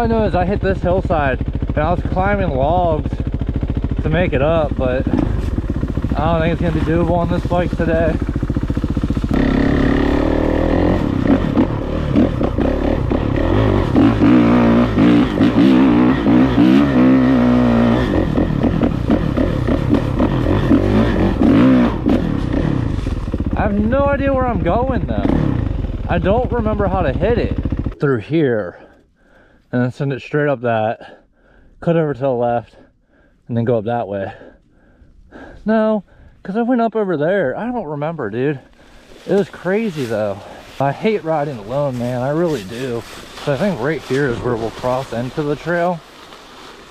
All I know is I hit this hillside and I was climbing logs to make it up, but I don't think it's gonna be doable on this bike today. I have no idea where I'm going though. I don't remember how to hit it. Through here, and then send it straight up that, cut over to the left, and then go up that way. No, because I went up over there. I don't remember, dude. It was crazy though. I hate riding alone, man. I really do. So I think right here is where we'll cross into the trail.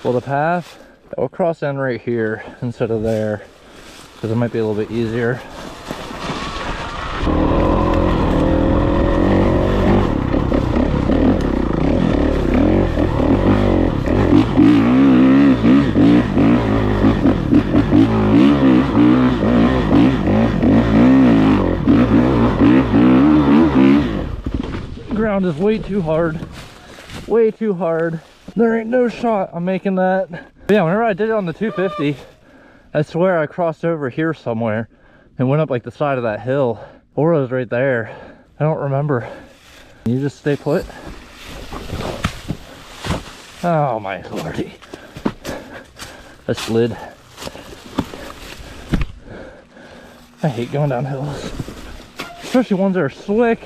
Well, the path, we'll cross in right here instead of there, because it might be a little bit easier. Ground is way too hard. Way too hard. There ain't no shot I'm making that. But yeah, whenever I did it on the 250, I swear I crossed over here somewhere and went up like the side of that hill. Oro's right there. I don't remember. Can you just stay put? Oh my lordy. I slid. I hate going down hills, especially ones that are slick.